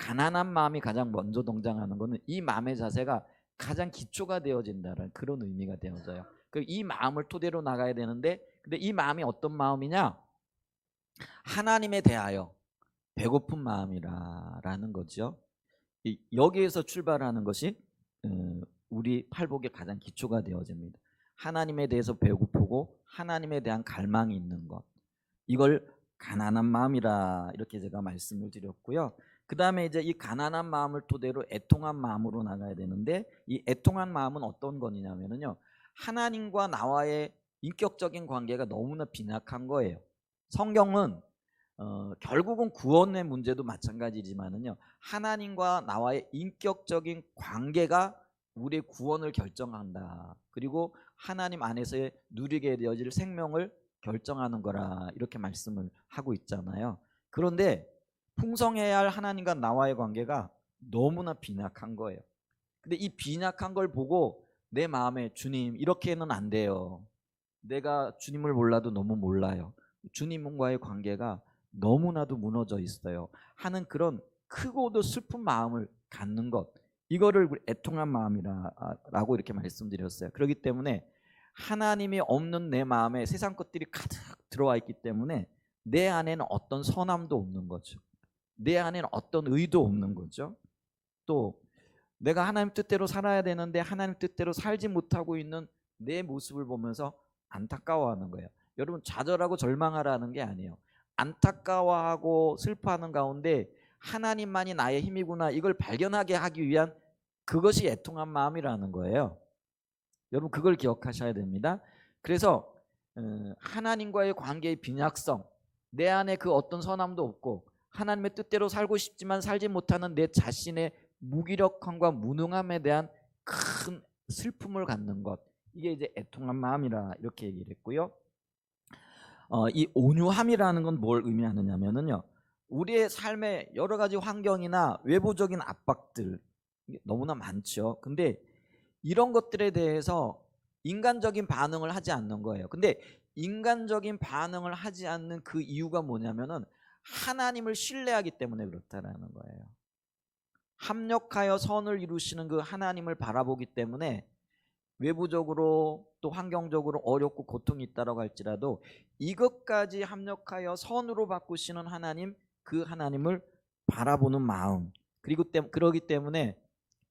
가난한 마음이 가장 먼저 등장하는 것은 이 마음의 자세가 가장 기초가 되어진다는 그런 의미가 되어져요. 이 마음을 토대로 나가야 되는데, 근데 이 마음이 어떤 마음이냐? 하나님에 대하여 배고픈 마음이라는 거죠. 여기에서 출발하는 것이 우리 팔복의 가장 기초가 되어집니다. 하나님에 대해서 배고프고 하나님에 대한 갈망이 있는 것, 이걸 가난한 마음이라 이렇게 제가 말씀을 드렸고요. 그 다음에 이제 이 가난한 마음을 토대로 애통한 마음으로 나가야 되는데, 이 애통한 마음은 어떤 거냐면요, 하나님과 나와의 인격적인 관계가 너무나 빈약한 거예요. 성경은 결국은 구원의 문제도 마찬가지지만은요, 하나님과 나와의 인격적인 관계가 우리의 구원을 결정한다. 그리고 하나님 안에서의 누리게 되어질 생명을 결정하는 거라 이렇게 말씀을 하고 있잖아요. 그런데 풍성해야 할 하나님과 나와의 관계가 너무나 빈약한 거예요. 근데 이 빈약한 걸 보고 내 마음에 주님 이렇게는 안 돼요. 내가 주님을 몰라도 너무 몰라요. 주님과의 관계가 너무나도 무너져 있어요 하는 그런 크고도 슬픈 마음을 갖는 것, 이거를 애통한 마음이라고 이렇게 말씀드렸어요. 그렇기 때문에 하나님이 없는 내 마음에 세상 것들이 가득 들어와 있기 때문에 내 안에는 어떤 선함도 없는 거죠. 내 안에는 어떤 의도 없는 거죠. 또 내가 하나님 뜻대로 살아야 되는데 하나님 뜻대로 살지 못하고 있는 내 모습을 보면서 안타까워하는 거예요. 여러분, 좌절하고 절망하라는 게 아니에요. 안타까워하고 슬퍼하는 가운데 하나님만이 나의 힘이구나, 이걸 발견하게 하기 위한 그것이 애통한 마음이라는 거예요. 여러분, 그걸 기억하셔야 됩니다. 그래서 하나님과의 관계의 빈약성, 내 안에 그 어떤 선함도 없고 하나님의 뜻대로 살고 싶지만 살지 못하는 내 자신의 무기력함과 무능함에 대한 큰 슬픔을 갖는 것, 이게 이제 애통한 마음이라 이렇게 얘기를 했고요. 이 온유함이라는 건 뭘 의미하느냐면요, 우리의 삶의 여러 가지 환경이나 외부적인 압박들 너무나 많죠. 근데 이런 것들에 대해서 인간적인 반응을 하지 않는 거예요. 근데 인간적인 반응을 하지 않는 그 이유가 뭐냐면은 하나님을 신뢰하기 때문에 그렇다라는 거예요. 합력하여 선을 이루시는 그 하나님을 바라보기 때문에 외부적으로 또 환경적으로 어렵고 고통이 있다고 할지라도 이것까지 합력하여 선으로 바꾸시는 하나님, 그 하나님을 바라보는 마음, 그리고 그러기 때문에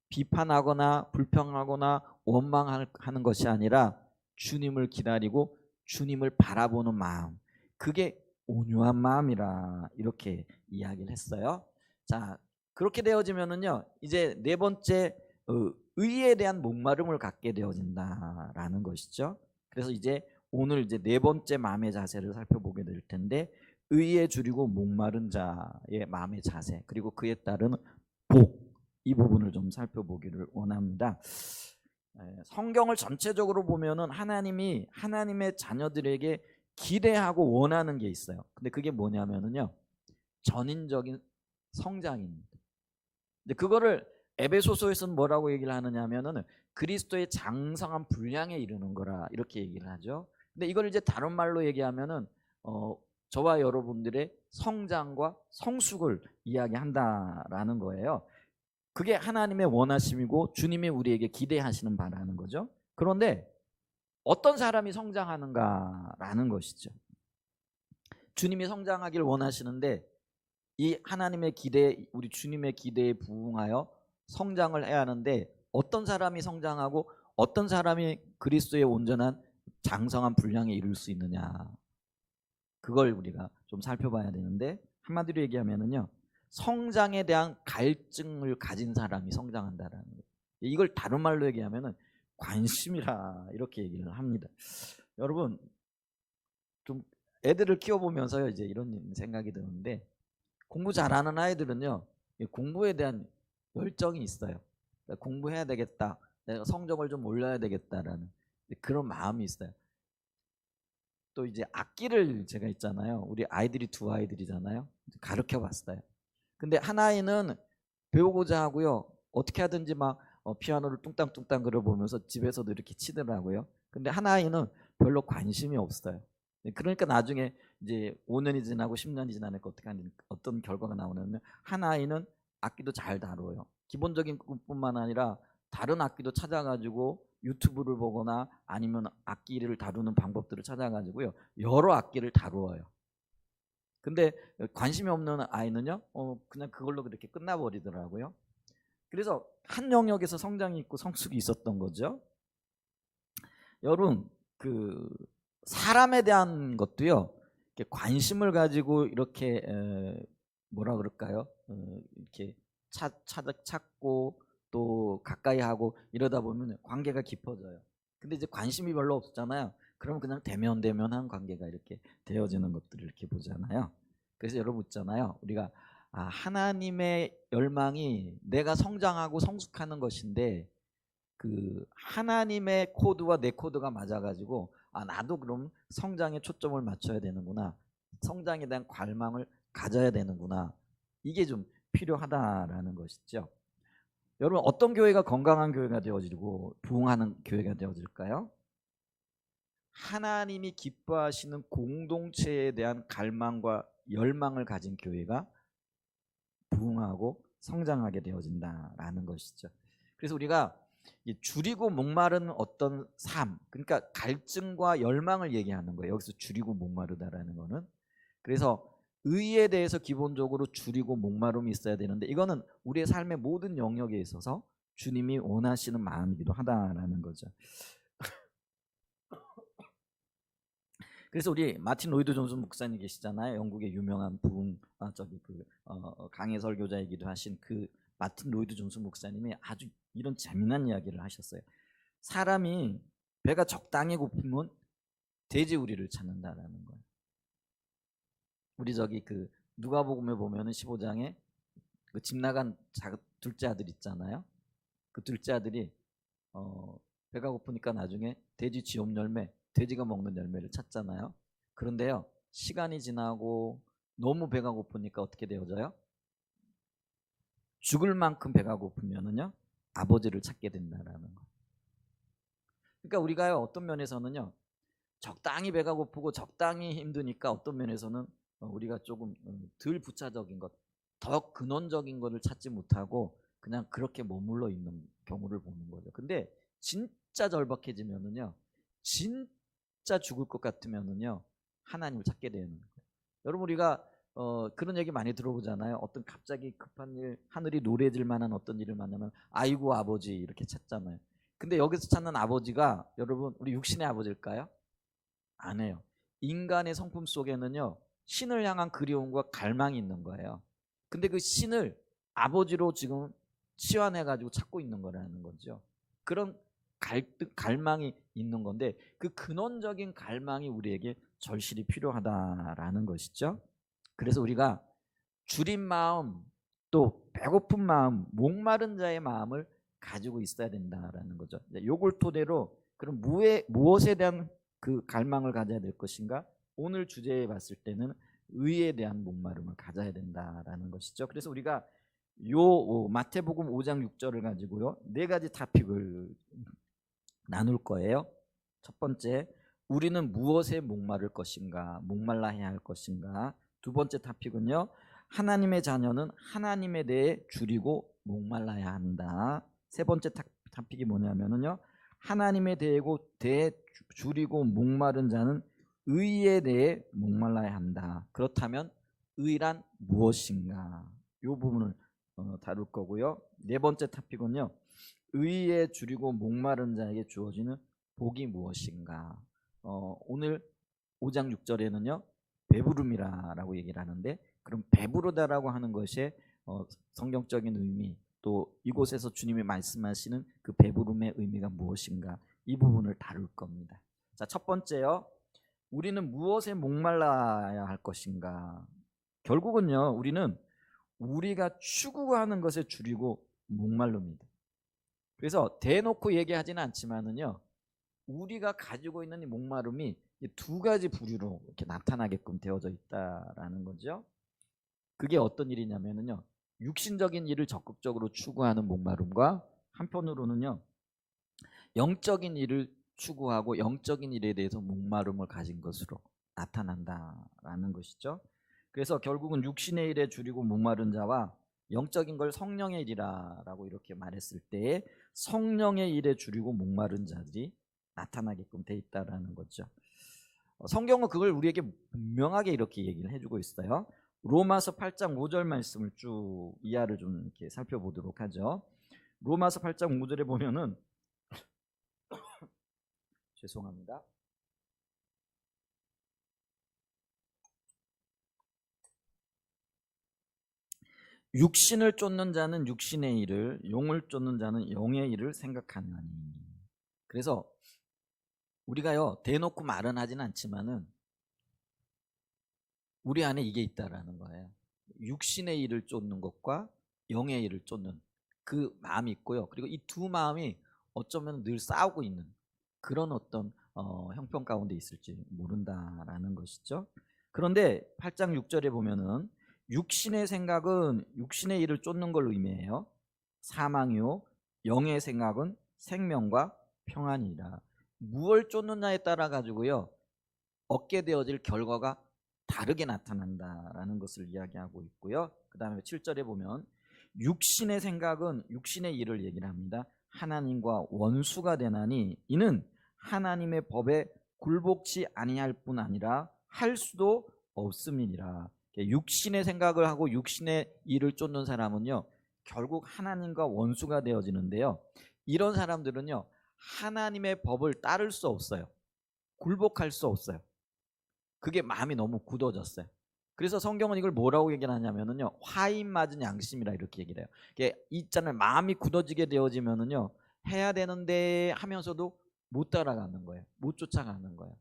비판하거나 불평하거나 원망하는 것이 아니라 주님을 기다리고 주님을 바라보는 마음, 그게 온유한 마음이라 이렇게 이야기를 했어요. 자, 그렇게 되어지면은요, 이제 네 번째, 의에 대한 목마름을 갖게 되어진다라는 것이죠. 그래서 이제 오늘 이제 네 번째 마음의 자세를 살펴보게 될 텐데, 의에 줄이고 목마른 자의 마음의 자세, 그리고 그에 따른 복, 이 부분을 좀 살펴보기를 원합니다. 성경을 전체적으로 보면은 하나님이 하나님의 자녀들에게 기대하고 원하는 게 있어요. 근데 그게 뭐냐면은요, 전인적인 성장입니다. 근데 그거를 에베소서에서는 뭐라고 얘기를 하느냐면은 그리스도의 장성한 분량에 이르는 거라 이렇게 얘기를 하죠. 근데 이걸 이제 다른 말로 얘기하면은 저와 여러분들의 성장과 성숙을 이야기한다라는 거예요. 그게 하나님의 원하심이고 주님이 우리에게 기대하시는 바라는 거죠. 그런데 어떤 사람이 성장하는가라는 것이죠. 주님이 성장하길 원하시는데 이 하나님의 기대, 우리 주님의 기대에 부응하여 성장을 해야 하는데, 어떤 사람이 성장하고 어떤 사람이 그리스도의 온전한 장성한 분량에 이룰 수 있느냐, 그걸 우리가 좀 살펴봐야 되는데, 한마디로 얘기하면은요, 성장에 대한 갈증을 가진 사람이 성장한다라는 거예요. 이걸 다른 말로 얘기하면은 관심이라 이렇게 얘기를 합니다. 여러분, 좀 애들을 키워보면서요, 이제 이런 생각이 드는데, 공부 잘하는 아이들은요, 공부에 대한 열정이 있어요. 그러니까 공부해야 되겠다, 내가 성적을 좀 올려야 되겠다라는 그런 마음이 있어요. 또 이제 악기를 제가 있잖아요. 우리 아이들이 두 아이들이잖아요. 가르쳐 봤어요. 근데 한 아이는 배우고자 하고요, 어떻게 하든지 막 피아노를 뚱땅뚱땅 그려보면서 집에서도 이렇게 치더라고요. 근데 한 아이는 별로 관심이 없어요. 그러니까 나중에 이제 5년이 지나고 10년이 지나니까 어떤 결과가 나오냐면, 한 아이는 악기도 잘 다뤄요. 기본적인 것뿐만 아니라 다른 악기도 찾아가지고 유튜브를 보거나 아니면 악기를 다루는 방법들을 찾아가지고요, 여러 악기를 다루어요. 근데 관심이 없는 아이는요, 그냥 그걸로 그렇게 끝나버리더라고요. 그래서 한 영역에서 성장이 있고 성숙이 있었던 거죠. 여러분, 그 사람에 대한 것도요, 이렇게 관심을 가지고 이렇게 뭐라 그럴까요? 이렇게 찾고 또 가까이 하고 이러다 보면 관계가 깊어져요. 근데 이제 관심이 별로 없잖아요. 그럼 그냥 대면대면한 관계가 이렇게 되어지는 것들을 이렇게 보잖아요. 그래서 여러분 있잖아요, 우리가 하나님의 열망이 내가 성장하고 성숙하는 것인데, 그 하나님의 코드와 내 코드가 맞아가지고 나도 그럼 성장에 초점을 맞춰야 되는구나, 성장에 대한 갈망을 가져야 되는구나, 이게 좀 필요하다라는 것이죠. 여러분, 어떤 교회가 건강한 교회가 되어지고 부흥하는 교회가 되어질까요? 하나님이 기뻐하시는 공동체에 대한 갈망과 열망을 가진 교회가 부흥하고 성장하게 되어진다라는 것이죠. 그래서 우리가 줄이고 목마른 어떤 삶, 그러니까 갈증과 열망을 얘기하는 거예요. 여기서 줄이고 목마르다라는 거는. 그래서 의에 대해서 기본적으로 줄이고 목마름이 있어야 되는데, 이거는 우리의 삶의 모든 영역에 있어서 주님이 원하시는 마음이기도 하다라는 거죠. 그래서 우리 마틴 로이드 존슨 목사님 계시잖아요. 영국의 유명한 부흥 강해 설교자이기도 하신 그 마틴 로이드 존슨 목사님이 아주 이런 재미난 이야기를 하셨어요. 사람이 배가 적당히 고프면 돼지우리를 찾는다라는 거예요. 우리 그 누가복음에 보면은 15장에 그 집 나간 둘째 아들 있잖아요. 그 둘째 아들이 배가 고프니까 나중에 돼지 쥐엄 열매, 돼지가 먹는 열매를 찾잖아요. 그런데요, 시간이 지나고 너무 배가 고프니까 어떻게 되어져요? 죽을 만큼 배가 고프면은요, 아버지를 찾게 된다라는 거. 그러니까 우리가요, 어떤 면에서는요, 적당히 배가 고프고 적당히 힘드니까 어떤 면에서는 우리가 조금 덜 부차적인 것, 더 근원적인 것을 찾지 못하고 그냥 그렇게 머물러 있는 경우를 보는 거죠. 근데 진짜 절박해지면은요, 진짜 죽을 것 같으면은요, 하나님을 찾게 되는 거예요. 여러분, 우리가 그런 얘기 많이 들어보잖아요. 어떤 갑자기 급한 일, 하늘이 노래질 만한 어떤 일을 만나면 아이고 아버지 이렇게 찾잖아요. 근데 여기서 찾는 아버지가 여러분 우리 육신의 아버지일까요? 아니에요. 인간의 성품 속에는요, 신을 향한 그리움과 갈망이 있는 거예요. 근데 그 신을 아버지로 지금 치환해가지고 찾고 있는 거라는 거죠. 그런 갈망이 있는 건데, 그 근원적인 갈망이 우리에게 절실히 필요하다라는 것이죠. 그래서 우리가 줄인 마음, 또 배고픈 마음, 목마른 자의 마음을 가지고 있어야 된다라는 거죠. 요걸 토대로 그럼 무엇에 대한 그 갈망을 가져야 될 것인가? 오늘 주제에 봤을 때는 의에 대한 목마름을 가져야 된다라는 것이죠. 그래서 우리가 요 마태복음 5장 6절을 가지고요, 네 가지 토픽을 나눌 거예요. 첫 번째, 우리는 무엇에 목마를 것인가, 목말라야 할 것인가. 두 번째 토픽은요, 하나님의 자녀는 하나님에 대해 줄이고 목말라야 한다. 세 번째 토픽이 뭐냐면요, 하나님에 대해 줄이고 목마른 자는 의에 대해 목말라야 한다. 그렇다면 의란 무엇인가? 이 부분을 다룰 거고요. 네 번째 토픽은요, 의에 줄이고 목마른 자에게 주어지는 복이 무엇인가? 오늘 5장 6절에는요, 배부름이라고 얘기를 하는데, 그럼 배부르다라고 하는 것이 성경적인 의미, 또 이곳에서 주님이 말씀하시는 그 배부름의 의미가 무엇인가, 이 부분을 다룰 겁니다. 자, 첫 번째요, 우리는 무엇에 목말라야 할 것인가? 결국은요, 우리는 우리가 추구하는 것에 줄이고 목말릅니다. 그래서 대놓고 얘기하지는 않지만은요, 우리가 가지고 있는 이 목마름이 두 가지 부류로 이렇게 나타나게끔 되어져 있다라는 거죠. 그게 어떤 일이냐면요, 육신적인 일을 적극적으로 추구하는 목마름과 한편으로는요, 영적인 일을 추구하고 영적인 일에 대해서 목마름을 가진 것으로 나타난다라는 것이죠. 그래서 결국은 육신의 일에 줄이고 목마른 자와 영적인 걸 성령의 일이라고 이렇게 말했을 때 성령의 일에 줄이고 목마른 자들이 나타나게끔 돼 있다라는 거죠. 성경은 그걸 우리에게 분명하게 이렇게 얘기를 해주고 있어요. 로마서 8장 5절 말씀을 쭉 이하를 좀 이렇게 살펴보도록 하죠. 로마서 8장 5절에 보면은 죄송합니다. 육신을 쫓는 자는 육신의 일을, 영을 쫓는 자는 영의 일을 생각하느니. 그래서 우리가요 대놓고 말은 하진 않지만은 우리 안에 이게 있다라는 거예요. 육신의 일을 쫓는 것과 영의 일을 쫓는 그 마음이 있고요. 그리고 이 두 마음이 어쩌면 늘 싸우고 있는 그런 어떤 형편 가운데 있을지 모른다라는 것이죠. 그런데 8장 6절에 보면은 육신의 생각은 육신의 일을 쫓는 걸 의미해요. 사망이요 영의 생각은 생명과 평안이라. 무엇을 쫓느냐에 따라 가지고요 얻게 되어질 결과가 다르게 나타난다라는 것을 이야기하고 있고요. 그 다음에 7절에 보면 육신의 생각은 육신의 일을 얘기를 합니다. 하나님과 원수가 되나니 이는 하나님의 법에 굴복치 아니할 뿐 아니라 할 수도 없음이니라. 육신의 생각을 하고 육신의 일을 쫓는 사람은요 결국 하나님과 원수가 되어지는데요. 이런 사람들은요 하나님의 법을 따를 수 없어요. 굴복할 수 없어요. 그게 마음이 너무 굳어졌어요. 그래서 성경은 이걸 뭐라고 얘기를 하냐면요 화인 맞은 양심이라 이렇게 얘기를 해요. 이게 있잖아요. 마음이 굳어지게 되어지면은요 해야 되는데 하면서도 못 따라가는 거예요. 못 쫓아가는 거예요.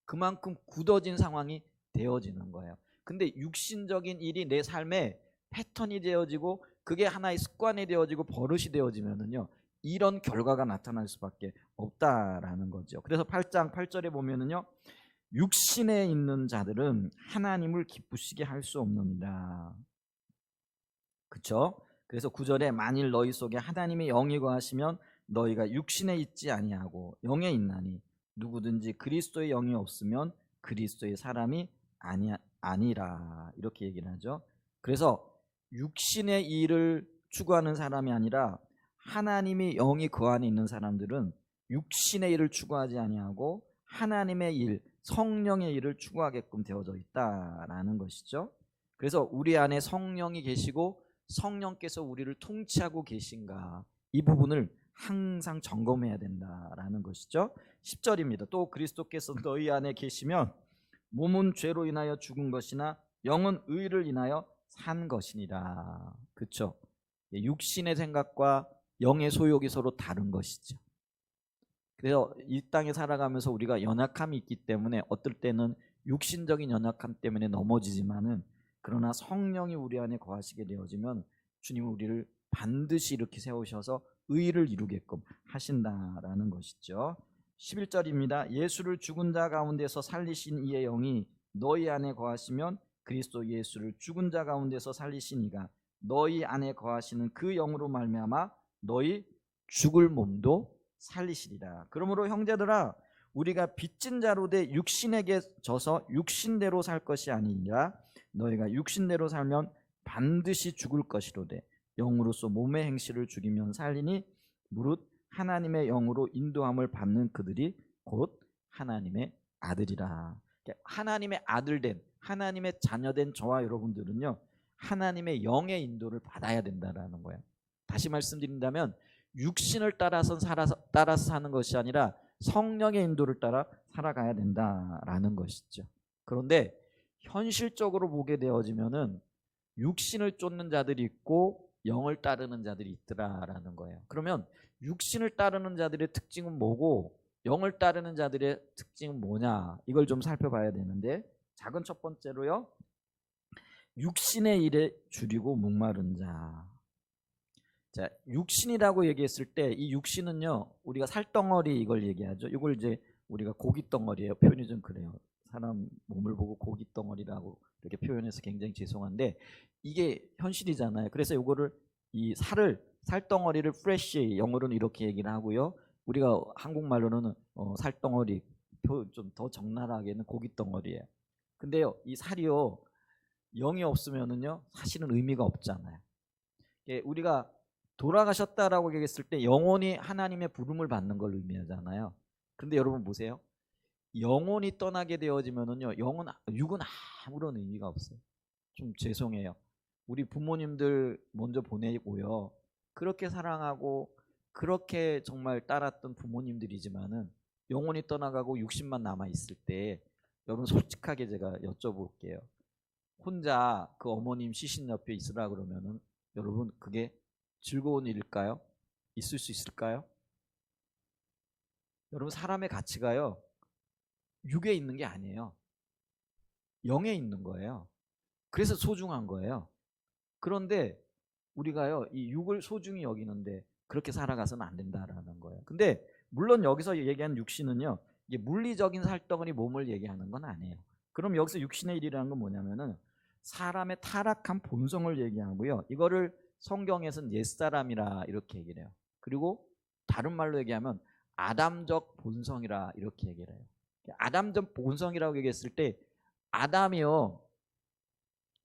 그만큼 굳어진 상황이 되어지는 거예요. 근데 육신적인 일이 내 삶에 패턴이 되어지고 그게 하나의 습관이 되어지고 버릇이 되어지면은요 이런 결과가 나타날 수밖에 없다라는 거죠. 그래서 8장 8절에 보면은요 육신에 있는 자들은 하나님을 기쁘시게 할 수 없느니라. 그렇죠? 그래서 9절에 만일 너희 속에 하나님의 영이 거하시면 너희가 육신에 있지 아니하고 영에 있나니 누구든지 그리스도의 영이 없으면 그리스도의 사람이 아니라 이렇게 얘기를 하죠. 그래서 육신의 일을 추구하는 사람이 아니라 하나님의 영이 그 안에 있는 사람들은 육신의 일을 추구하지 아니하고 하나님의 일, 성령의 일을 추구하게끔 되어져 있다라는 것이죠. 그래서 우리 안에 성령이 계시고 성령께서 우리를 통치하고 계신가 이 부분을 항상 점검해야 된다라는 것이죠. 10절입니다. 또 그리스도께서 너희 안에 계시면 몸은 죄로 인하여 죽은 것이나 영은 의를 인하여 산 것이니라. 그렇죠? 육신의 생각과 영의 소욕이 서로 다른 것이죠. 그래서 이 땅에 살아가면서 우리가 연약함이 있기 때문에 어떨 때는 육신적인 연약함 때문에 넘어지지만은 그러나 성령이 우리 안에 거하시게 되어지면 주님은 우리를 반드시 이렇게 세우셔서 의를 이루게끔 하신다라는 것이죠. 11절입니다. 예수를 죽은 자 가운데서 살리신 이의 영이 너희 안에 거하시면 그리스도 예수를 죽은 자 가운데서 살리신 이가 너희 안에 거하시는 그 영으로 말미암아 너희 죽을 몸도 살리시리라. 그러므로 형제들아 우리가 빚진 자로 돼 육신에게 져서 육신대로 살 것이 아니니라. 너희가 육신대로 살면 반드시 죽을 것이로되 영으로서 몸의 행실을 죽이면 살리니 무릇 하나님의 영으로 인도함을 받는 그들이 곧 하나님의 아들이라. 하나님의 아들된 하나님의 자녀된 저와 여러분들은요 하나님의 영의 인도를 받아야 된다라는 거예요. 다시 말씀드린다면 육신을 따라서 사는 것이 아니라 성령의 인도를 따라 살아가야 된다라는 것이죠. 그런데 현실적으로 보게 되어지면은 육신을 쫓는 자들이 있고 영을 따르는 자들이 있더라라는 거예요. 그러면 육신을 따르는 자들의 특징은 뭐고 영을 따르는 자들의 특징은 뭐냐 이걸 좀 살펴봐야 되는데 작은 첫 번째로요 육신의 일에 줄이고 목마른 자. 자, 육신이라고 얘기했을 때 이 육신은요 우리가 살덩어리 이걸 얘기하죠. 이걸 이제 우리가 고깃덩어리예요. 표현이 좀 그래요. 사람 몸을 보고 고깃덩어리라고 이렇게 표현해서 굉장히 죄송한데 이게 현실이잖아요. 그래서 이거를 이 살덩어리를 fresh 영어로는 이렇게 얘기를 하고요. 우리가 한국말로는 살덩어리 좀 더 적나라하게는 고깃덩어리예요. 근데요 이 살이요 영이 없으면은요 사실은 의미가 없잖아요. 우리가 돌아가셨다라고 얘기했을 때 영혼이 하나님의 부름을 받는 걸 의미하잖아요. 근데 여러분 보세요. 영혼이 떠나게 되어지면은요, 육은 아무런 의미가 없어요. 좀 죄송해요. 우리 부모님들 먼저 보내고요. 그렇게 사랑하고 그렇게 정말 따랐던 부모님들이지만은 영혼이 떠나가고 육신만 남아 있을 때 여러분 솔직하게 제가 여쭤볼게요. 혼자 그 어머님 시신 옆에 있으라 그러면은 여러분 그게 즐거운 일일까요? 있을 수 있을까요? 여러분 사람의 가치가요. 육에 있는 게 아니에요. 영에 있는 거예요. 그래서 소중한 거예요. 그런데 우리가요, 이 육을 소중히 여기는데 그렇게 살아가서는 안 된다라는 거예요. 근데 물론 여기서 얘기하는 육신은요, 이게 물리적인 살덩어리 몸을 얘기하는 건 아니에요. 그럼 여기서 육신의 일이라는 건 뭐냐면은 사람의 타락한 본성을 얘기하고요. 이거를 성경에서는 옛사람이라 이렇게 얘기를 해요. 그리고 다른 말로 얘기하면 아담적 본성이라 이렇게 얘기를 해요. 아담적 본성이라고 얘기했을 때 아담이요,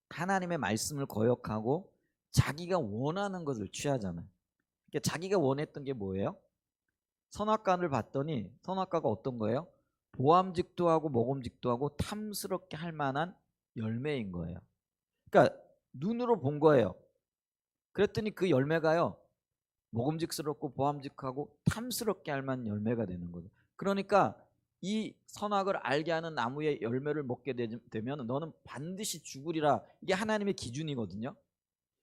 하나님의 말씀을 거역하고 자기가 원하는 것을 취하잖아요. 그러니까 자기가 원했던 게 뭐예요? 선악과를 봤더니 선악과가 어떤 거예요? 보암직도 하고 먹음직도 하고 탐스럽게 할 만한 열매인 거예요. 그러니까 눈으로 본 거예요. 그랬더니 그 열매가요, 먹음직스럽고 보암직하고 탐스럽게 할 만한 열매가 되는 거죠. 그러니까 이 선악을 알게 하는 나무의 열매를 먹게 되면 너는 반드시 죽으리라. 이게 하나님의 기준이거든요.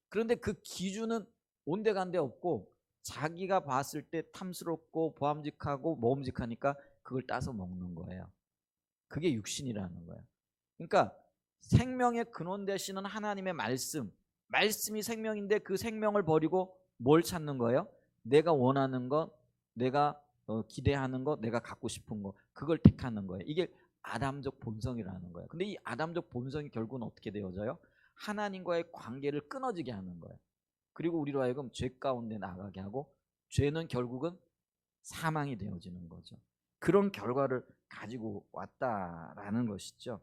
그런데 그 기준은 온데간데 없고 자기가 봤을 때 탐스럽고 보암직하고 먹음직하니까 그걸 따서 먹는 거예요. 그게 육신이라는 거예요. 그러니까 생명의 근원 되시는 하나님의 말씀이 생명인데 그 생명을 버리고 뭘 찾는 거예요? 내가 원하는 것, 내가 기대하는 것, 내가 갖고 싶은 것, 그걸 택하는 거예요. 이게 아담적 본성이라는 거예요. 근데 이 아담적 본성이 결국은 어떻게 되어져요? 하나님과의 관계를 끊어지게 하는 거예요. 그리고 우리로 하여금 죄 가운데 나가게 하고 죄는 결국은 사망이 되어지는 거죠. 그런 결과를 가지고 왔다라는 것이죠.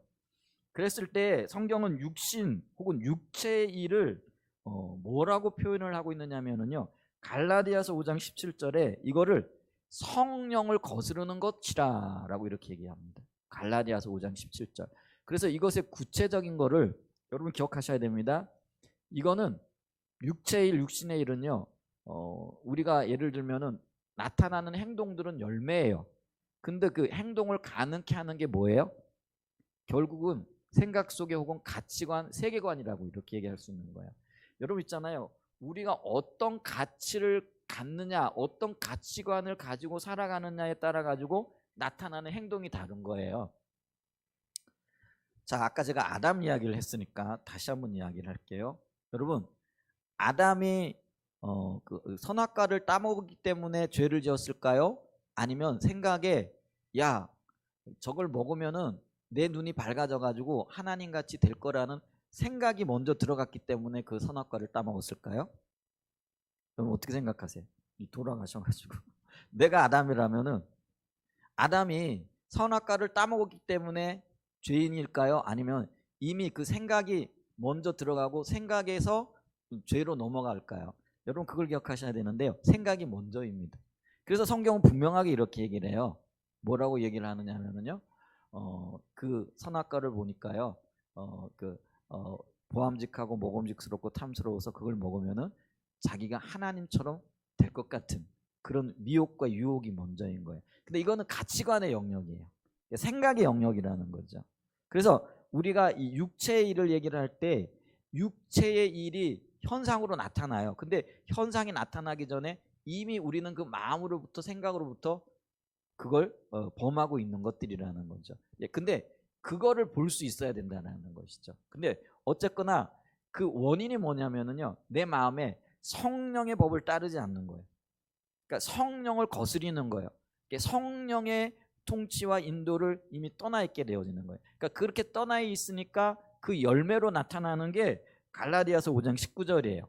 그랬을 때 성경은 육신 혹은 육체의 일을 뭐라고 표현을 하고 있느냐면요, 갈라디아서 5장 17절에 이거를 성령을 거스르는 것이라라고 이렇게 얘기합니다. 갈라디아서 5장 17절. 그래서 이것의 구체적인 거를 여러분 기억하셔야 됩니다. 이거는 육체의 일, 육신의 일은요, 우리가 예를 들면은 나타나는 행동들은 열매예요. 근데 그 행동을 가능케 하는 게 뭐예요? 결국은 생각 속에 혹은 가치관, 세계관이라고 이렇게 얘기할 수 있는 거예요. 여러분 있잖아요. 우리가 어떤 가치를 갖느냐, 어떤 가치관을 가지고 살아가느냐에 따라 가지고 나타나는 행동이 다른 거예요. 자, 아까 제가 아담 이야기를 했으니까 다시 한번 이야기를 할게요. 여러분, 아담이 그 선악과를 따먹었기 때문에 죄를 지었을까요? 아니면 생각에 야, 저걸 먹으면은 내 눈이 밝아져 가지고 하나님 같이 될 거라는 생각이 먼저 들어갔기 때문에 그 선악과를 따먹었을까요? 그럼 어떻게 생각하세요? 돌아가셔가지고 내가 아담이라면은 아담이 선악과를 따먹었기 때문에 죄인일까요? 아니면 이미 그 생각이 먼저 들어가고 생각에서 죄로 넘어갈까요? 여러분 그걸 기억하셔야 되는데요. 생각이 먼저입니다. 그래서 성경은 분명하게 이렇게 얘기를 해요. 뭐라고 얘기를 하느냐 하면요. 그 선악과를 보니까요. 보암직하고 먹음직스럽고 탐스러워서 그걸 먹으면은 자기가 하나님처럼 될 것 같은 그런 미혹과 유혹이 먼저인 거예요. 근데 이거는 가치관의 영역이에요. 생각의 영역이라는 거죠. 그래서 우리가 이 육체의 일을 얘기를 할 때 육체의 일이 현상으로 나타나요. 근데 현상이 나타나기 전에 이미 우리는 그 마음으로부터 생각으로부터 그걸 범하고 있는 것들이라는 거죠. 근데 그거를 볼 수 있어야 된다는 것이죠. 근데 어쨌거나 그 원인이 뭐냐면은요, 내 마음에 성령의 법을 따르지 않는 거예요. 그러니까 성령을 거스리는 거예요. 성령의 통치와 인도를 이미 떠나 있게 되어지는 거예요. 그러니까 그렇게 떠나 있으니까 그 열매로 나타나는 게 갈라디아서 5장 19절이에요.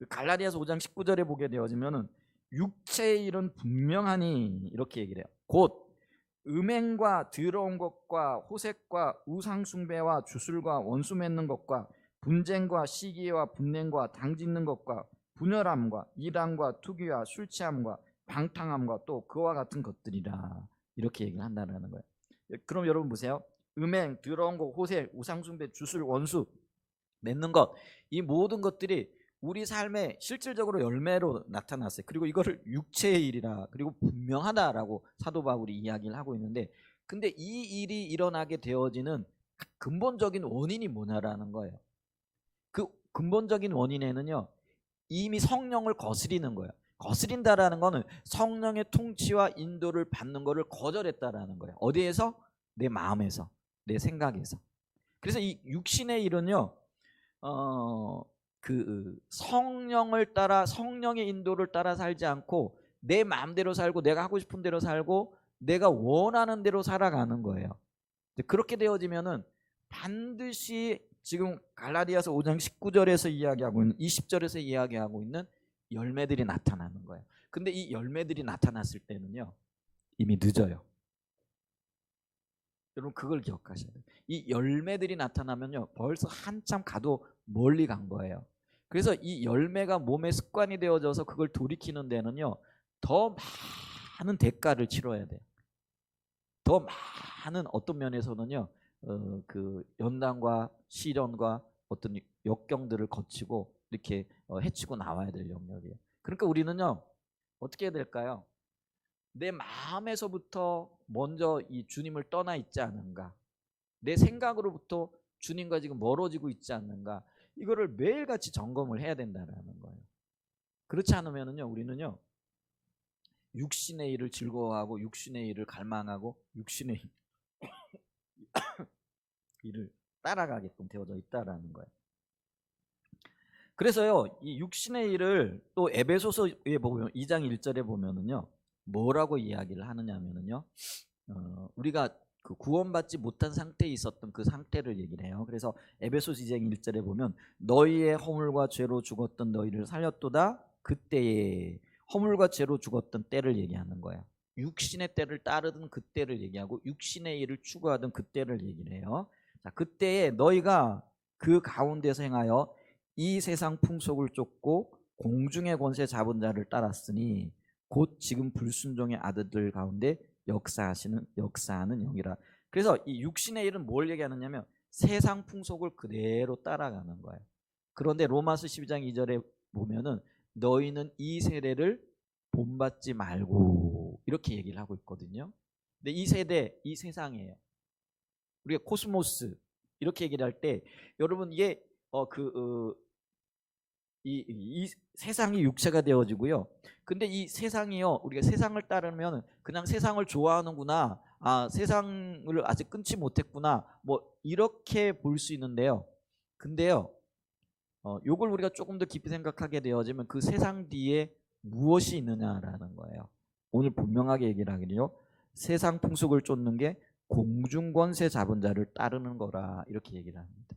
갈라디아서 5장 19절에 보게 되어지면은 육체의 일은 분명하니 이렇게 얘기를 해요. 곧 음행과 더러운 것과 호색과 우상숭배와 주술과 원수 맺는 것과 분쟁과 시기와 분냄과 당짓는 것과 분열함과 이랑과 투기와 술 취함과 방탕함과 또 그와 같은 것들이라 이렇게 얘기를 한다는 거예요. 그럼 여러분 보세요. 음행, 더러운 거, 호색, 우상숭배, 주술, 원수 맺는 것, 이 모든 것들이 우리 삶에 실질적으로 열매로 나타났어요. 그리고 이거를 육체의 일이라, 그리고 분명하다라고 사도 바울이 이야기를 하고 있는데, 근데 이 일이 일어나게 되어지는 근본적인 원인이 뭐냐라는 거예요. 그 근본적인 원인에는요, 이미 성령을 거스리는 거예요. 거스린다라는 거는 성령의 통치와 인도를 받는 거를 거절했다라는 거예요. 어디에서? 내 마음에서, 내 생각에서. 그래서 이 육신의 일은요, 성령을 따라, 성령의 인도를 따라 살지 않고 내 마음대로 살고 내가 하고 싶은 대로 살고 내가 원하는 대로 살아가는 거예요. 그렇게 되어지면은 반드시 지금 갈라디아서 5장 19절에서 이야기하고 있는, 20절에서 이야기하고 있는 열매들이 나타나는 거예요. 근데 이 열매들이 나타났을 때는요, 이미 늦어요. 여러분 그걸 기억하셔야 돼요. 이 열매들이 나타나면요, 벌써 한참 가도 멀리 간 거예요. 그래서 이 열매가 몸에 습관이 되어져서 그걸 돌이키는 데는요, 더 많은 대가를 치러야 돼요. 더 많은, 어떤 면에서는요, 그 연단과 시련과 어떤 역경들을 거치고 이렇게 헤치고 나와야 될 영역이에요. 그러니까 우리는요, 어떻게 해야 될까요? 내 마음에서부터 먼저 이 주님을 떠나 있지 않은가, 내 생각으로부터 주님과 지금 멀어지고 있지 않는가, 이거를 매일같이 점검을 해야 된다는 거예요. 그렇지 않으면은요, 우리는요, 육신의 일을 즐거워하고 육신의 일을 갈망하고 육신의 일을 따라가게끔 되어져 있다라는 거예요. 그래서요, 이 육신의 일을 또 에베소서에 보면 2장 1절에 보면은요, 뭐라고 이야기를 하느냐면은요, 우리가 그 구원받지 못한 상태에 있었던 그 상태를 얘기를 해요. 그래서 에베소서 2장 1절에 보면 너희의 허물과 죄로 죽었던 너희를 살렸도다. 그때에 허물과 죄로 죽었던 때를 얘기하는 거예요. 육신의 때를 따르던 그때를 얘기하고 육신의 일을 추구하던 그때를 얘기를 해요. 자, 그때에 너희가 그 가운데서 행하여 이 세상 풍속을 쫓고 공중의 권세 잡은 자를 따랐으니 곧 지금 불순종의 아들들 가운데 역사하는 영이라. 그래서 이 육신의 일은 뭘 얘기하느냐면 세상 풍속을 그대로 따라가는 거예요. 그런데 로마서 12장 2절에 보면은 너희는 이 세대를 본받지 말고 이렇게 얘기를 하고 있거든요. 근데 이 세대, 이 세상이에요. 우리가 코스모스 이렇게 얘기를 할 때 여러분 이게 이 세상이 육체가 되어지고요. 근데 이 세상이요, 우리가 세상을 따르면 그냥 세상을 좋아하는구나, 아 세상을 아직 끊지 못했구나, 뭐 이렇게 볼 수 있는데요. 근데요, 요걸 우리가 조금 더 깊이 생각하게 되어지면 그 세상 뒤에 무엇이 있느냐라는 거예요. 오늘 분명하게 얘기를 하기는요, 세상 풍속을 쫓는 게 공중권세 잡은 자를 따르는 거라 이렇게 얘기를 합니다.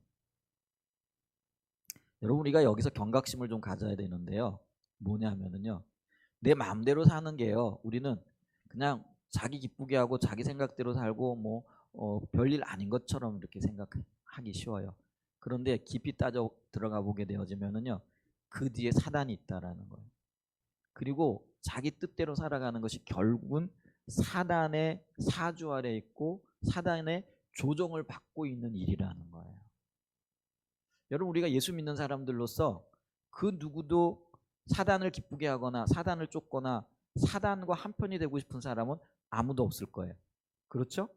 여러분 우리가 여기서 경각심을 좀 가져야 되는데요, 뭐냐면은요, 내 마음대로 사는 게요, 우리는 그냥 자기 기쁘게 하고 자기 생각대로 살고 뭐 별일 아닌 것처럼 이렇게 생각하기 쉬워요. 그런데 깊이 따져 들어가 보게 되어지면은요, 그 뒤에 사단이 있다라는 거예요. 그리고 자기 뜻대로 살아가는 것이 결국은 사단의 사주 아래 있고 사단의 조정을 받고 있는 일이라는 거예요. 여러분 우리가 예수 믿는 사람들로서 그 누구도 사단을 기쁘게 하거나 사단을 쫓거나 사단과 한편이 되고 싶은 사람은 아무도 없을 거예요. 그렇죠?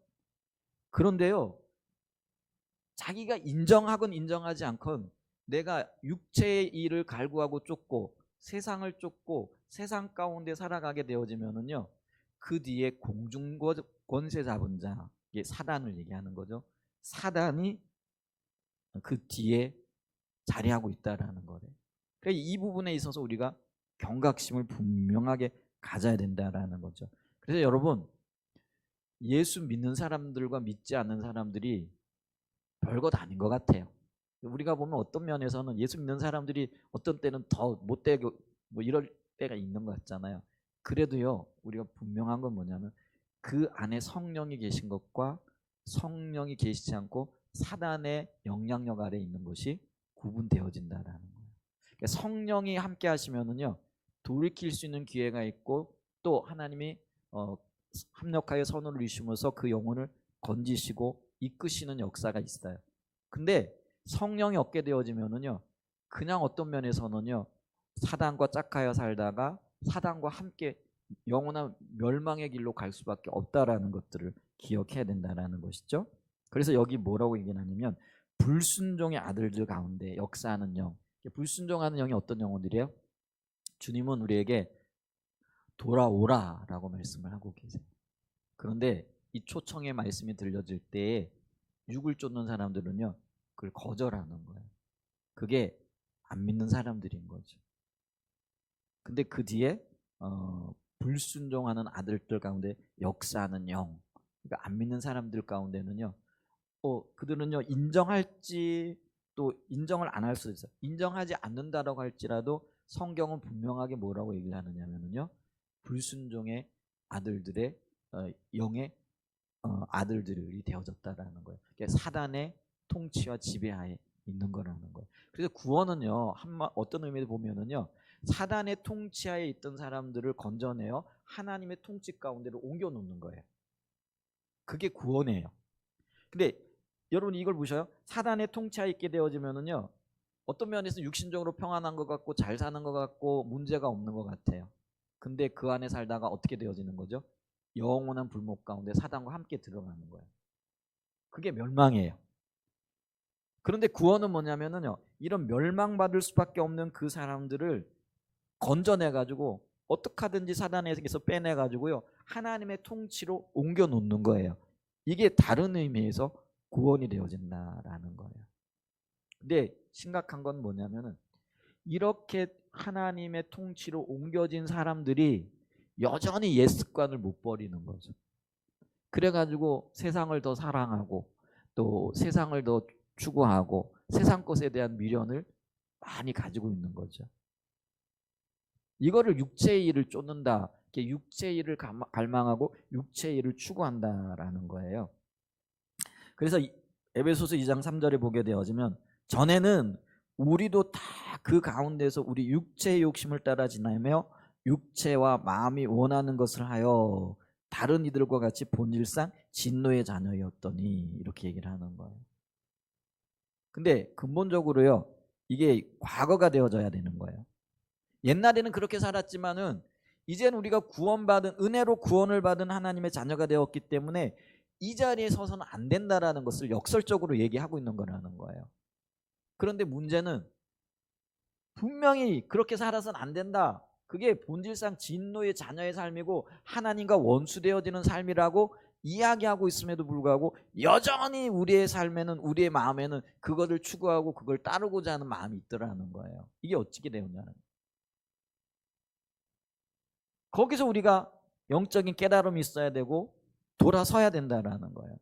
그런데요, 자기가 인정하건 인정하지 않건 내가 육체의 일을 갈구하고 쫓고 세상을 쫓고 세상 가운데 살아가게 되어지면은요, 그 뒤에 공중 권세 잡은 자, 이게 사단을 얘기하는 거죠. 사단이 그 뒤에 자리하고 있다라는 거래요. 그러니까 이 부분에 있어서 우리가 경각심을 분명하게 가져야 된다라는 거죠. 그래서 여러분, 예수 믿는 사람들과 믿지 않는 사람들이 별것 아닌 것 같아요. 우리가 보면 어떤 면에서는 예수 믿는 사람들이 어떤 때는 더 못되고 뭐 이럴 때가 있는 것 같잖아요. 그래도요, 우리가 분명한 건 뭐냐면 그 안에 성령이 계신 것과 성령이 계시지 않고 사단의 영향력 아래 있는 것이 구분되어진다라는 거예요. 그러니까 성령이 함께 하시면은요 돌이킬 수 있는 기회가 있고 또 하나님이 합력하여 선을 이루시면서 그 영혼을 건지시고 이끄시는 역사가 있어요. 근데 성령이 없게 되어지면은요 그냥 어떤 면에서는요 사단과 짝하여 살다가 사단과 함께 영원한 멸망의 길로 갈 수밖에 없다라는 것들을 기억해야 된다라는 것이죠. 그래서 여기 뭐라고 얘기하냐면 불순종의 아들들 가운데 역사하는 영. 불순종하는 영이 어떤 영혼들이에요? 주님은 우리에게 돌아오라라고 말씀을 하고 계세요. 그런데 이 초청의 말씀이 들려질 때에 육을 쫓는 사람들은요 그걸 거절하는 거예요. 그게 안 믿는 사람들인 거죠. 근데 그 뒤에 불순종하는 아들들 가운데 역사하는 영, 그러니까 안 믿는 사람들 가운데는요 그들은요 인정할지 또 인정을 안 할 수도 있어요. 인정하지 않는다라고 할지라도 성경은 분명하게 뭐라고 얘기를 하느냐면요 불순종의 아들들의 영의 아들들이 되어졌다라는 거예요. 그러니까 사단의 통치와 지배하에 있는 거라는 거예요. 그래서 구원은요 어떤 의미로 보면은요 사단의 통치하에 있던 사람들을 건져내어 하나님의 통치 가운데로 옮겨 놓는 거예요. 그게 구원이에요. 근데 여러분 이걸 보셔요. 사단의 통치하에 있게 되어지면은요 어떤 면에서 육신적으로 평안한 것 같고 잘 사는 것 같고 문제가 없는 것 같아요. 근데 그 안에 살다가 어떻게 되어지는 거죠? 영원한 불목 가운데 사단과 함께 들어가는 거예요. 그게 멸망이에요. 그런데 구원은 뭐냐면은요 이런 멸망받을 수밖에 없는 그 사람들을 건져내 가지고 어떻게 하든지 사단에게서 빼내 가지고요 하나님의 통치로 옮겨 놓는 거예요. 이게 다른 의미에서 구원이 되어진다라는 거예요. 근데 심각한 건 뭐냐면은 이렇게 하나님의 통치로 옮겨진 사람들이 여전히 옛 습관을 못 버리는 거죠. 그래가지고 세상을 더 사랑하고 또 세상을 더 추구하고 세상 것에 대한 미련을 많이 가지고 있는 거죠. 이거를 육체의 일을 쫓는다. 육체의 일을 갈망하고 육체의 일을 추구한다라는 거예요. 그래서 에베소서 2장 3절에 보게 되어지면 전에는 우리도 다 그 가운데서 우리 육체의 욕심을 따라 지나며 육체와 마음이 원하는 것을 하여 다른 이들과 같이 본질상 진노의 자녀였더니 이렇게 얘기를 하는 거예요. 근데 근본적으로요 이게 과거가 되어져야 되는 거예요. 옛날에는 그렇게 살았지만은 이제는 우리가 구원받은 은혜로 구원을 받은 하나님의 자녀가 되었기 때문에 이 자리에 서서는 안 된다라는 것을 역설적으로 얘기하고 있는 거라는 거예요. 그런데 문제는 분명히 그렇게 살아서는 안 된다. 그게 본질상 진노의 자녀의 삶이고 하나님과 원수되어지는 삶이라고 이야기하고 있음에도 불구하고 여전히 우리의 삶에는 우리의 마음에는 그것을 추구하고 그걸 따르고자 하는 마음이 있더라는 거예요. 이게 어떻게 되었냐는 거기서 우리가 영적인 깨달음이 있어야 되고 돌아서야 된다라는 거예요.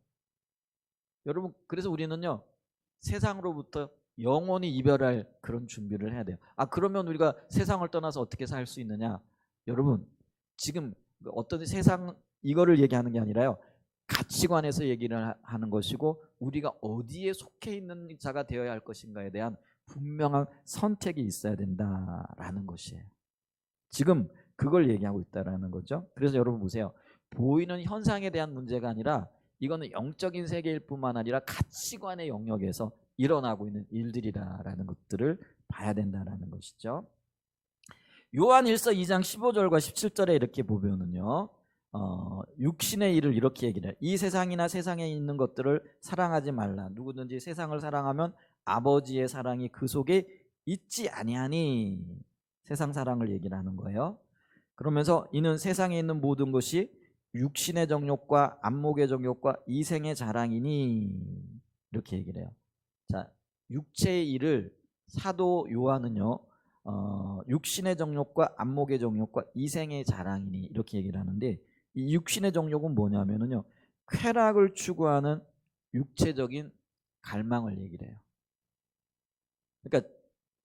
여러분 그래서 우리는요 세상으로부터 영원히 이별할 그런 준비를 해야 돼요. 그러면 우리가 세상을 떠나서 어떻게 살 수 있느냐? 여러분 지금 어떤 세상 이거를 얘기하는 게 아니라요 가치관에서 얘기를 하는 것이고 우리가 어디에 속해 있는 자가 되어야 할 것인가에 대한 분명한 선택이 있어야 된다라는 것이에요. 지금 그걸 얘기하고 있다라는 거죠. 그래서 여러분 보세요. 보이는 현상에 대한 문제가 아니라 이거는 영적인 세계일 뿐만 아니라 가치관의 영역에서 일어나고 있는 일들이라는 것들을 봐야 된다는 것이죠. 요한 1서 2장 15절과 17절에 이렇게 보면은요. 육신의 일을 이렇게 얘기를 해요. 이 세상이나 세상에 있는 것들을 사랑하지 말라. 누구든지 세상을 사랑하면 아버지의 사랑이 그 속에 있지 아니하니. 세상 사랑을 얘기를 하는 거예요. 그러면서 이는 세상에 있는 모든 것이 육신의 정욕과 안목의 정욕과 이생의 자랑이니 이렇게 얘기를 해요. 자, 육체의 일을 사도 요한은요 육신의 정욕과 안목의 정욕과 이생의 자랑이니 이렇게 얘기를 하는데 이 육신의 정욕은 뭐냐면은요 쾌락을 추구하는 육체적인 갈망을 얘기를 해요. 그러니까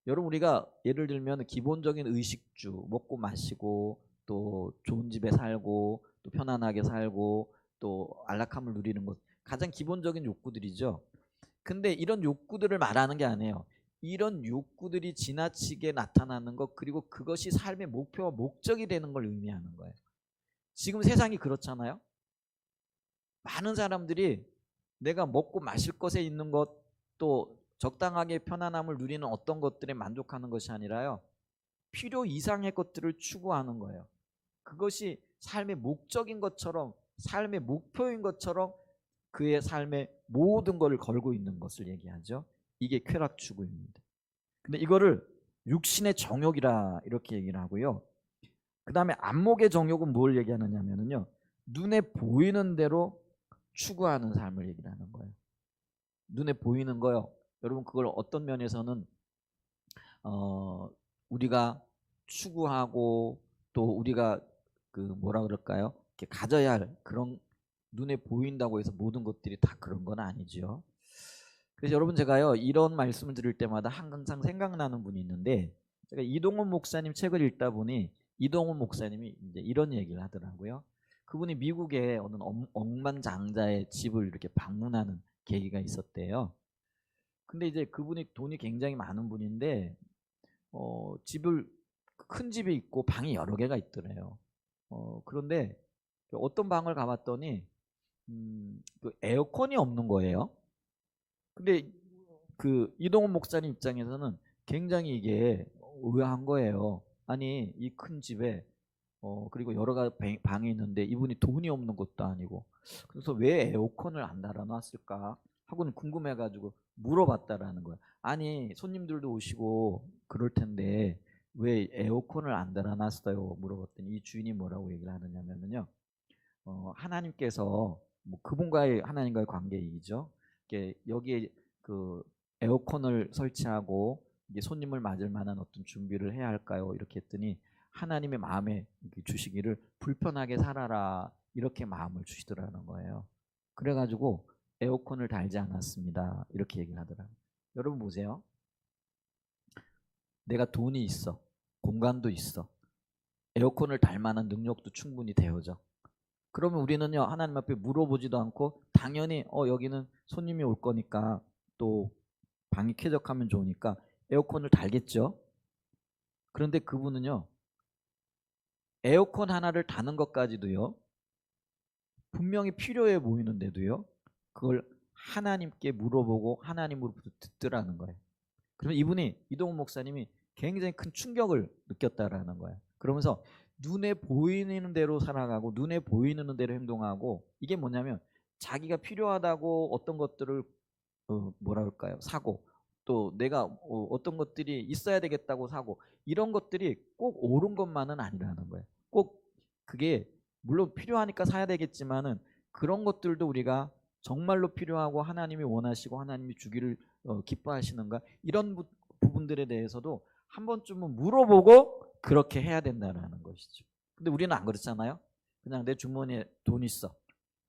여러분 우리가 예를 들면 기본적인 의식주 먹고 마시고 또 좋은 집에 살고 또 편안하게 살고 또 안락함을 누리는 것 가장 기본적인 욕구들이죠. 근데 이런 욕구들을 말하는 게 아니에요. 이런 욕구들이 지나치게 나타나는 것, 그리고 그것이 삶의 목표와 목적이 되는 걸 의미하는 거예요. 지금 세상이 그렇잖아요. 많은 사람들이 내가 먹고 마실 것에 있는 것, 또 적당하게 편안함을 누리는 어떤 것들에 만족하는 것이 아니라요, 필요 이상의 것들을 추구하는 거예요. 그것이 삶의 목적인 것처럼, 삶의 목표인 것처럼 그의 삶의 모든 것을 걸고 있는 것을 얘기하죠. 이게 쾌락 추구입니다. 근데 이거를 육신의 정욕이라 이렇게 얘기를 하고요. 그 다음에 안목의 정욕은 뭘 얘기하느냐면요, 눈에 보이는 대로 추구하는 삶을 얘기를 하는 거예요. 눈에 보이는 거요. 여러분, 그걸 어떤 면에서는 우리가 추구하고, 또 우리가 그 뭐라 그럴까요? 이렇게 가져야 할 그런, 눈에 보인다고 해서 모든 것들이 다 그런 건 아니죠. 그래서 여러분, 제가요 이런 말씀을 드릴 때마다 항상 생각나는 분이 있는데, 제가 이동훈 목사님 책을 읽다 보니 이동훈 목사님이 이제 이런 얘기를 하더라고요. 그분이 미국의 어느 억만장자의 집을 이렇게 방문하는 계기가 있었대요. 근데 이제 그분이 돈이 굉장히 많은 분인데 집을, 큰 집이 있고 방이 여러 개가 있더래요. 그런데 어떤 방을 가봤더니 그 에어컨이 없는 거예요. 근데 그 이동훈 목사님 입장에서는 굉장히 이게 의아한 거예요. 아니, 이 큰 집에 그리고 여러 가지 방이 있는데 이분이 돈이 없는 것도 아니고, 그래서 왜 에어컨을 안 달아놨을까 하고는 궁금해가지고 물어봤다라는 거예요. 아니, 손님들도 오시고 그럴 텐데 왜 에어컨을 안 달아놨어요? 물어봤더니 이 주인이 뭐라고 얘기를 하느냐면요, 하나님께서, 뭐 그분과의, 하나님과의 관계 얘기죠. 여기에 그 에어컨을 설치하고 이게 손님을 맞을 만한 어떤 준비를 해야 할까요? 이렇게 했더니 하나님의 마음에 주시기를 불편하게 살아라, 이렇게 마음을 주시더라는 거예요. 그래가지고 에어컨을 달지 않았습니다, 이렇게 얘기를 하더라고요. 여러분 보세요. 내가 돈이 있어, 공간도 있어, 에어컨을 달 만한 능력도 충분히 되어져. 그러면 우리는요, 하나님 앞에 물어보지도 않고 당연히 여기는 손님이 올 거니까, 또 방이 쾌적하면 좋으니까 에어컨을 달겠죠. 그런데 그분은요, 에어컨 하나를 다는 것까지도요, 분명히 필요해 보이는데도요, 그걸 하나님께 물어보고 하나님으로부터 듣더라는 거예요. 그러면 이분이, 이동훈 목사님이 굉장히 큰 충격을 느꼈다라는 거예요. 그러면서 눈에 보이는 대로 살아가고 눈에 보이는 대로 행동하고, 이게 뭐냐면 자기가 필요하다고 어떤 것들을 뭐라 그럴까요? 사고, 또 내가 어떤 것들이 있어야 되겠다고 사고, 이런 것들이 꼭 옳은 것만은 아니라는 거예요. 꼭 그게 물론 필요하니까 사야 되겠지만은, 그런 것들도 우리가 정말로 필요하고 하나님이 원하시고 하나님이 주기를 기뻐하시는가, 이런 부분들에 대해서도 한 번쯤은 물어보고 그렇게 해야 된다는 것이죠. 근데 우리는 안 그렇잖아요. 그냥 내 주머니에 돈 있어,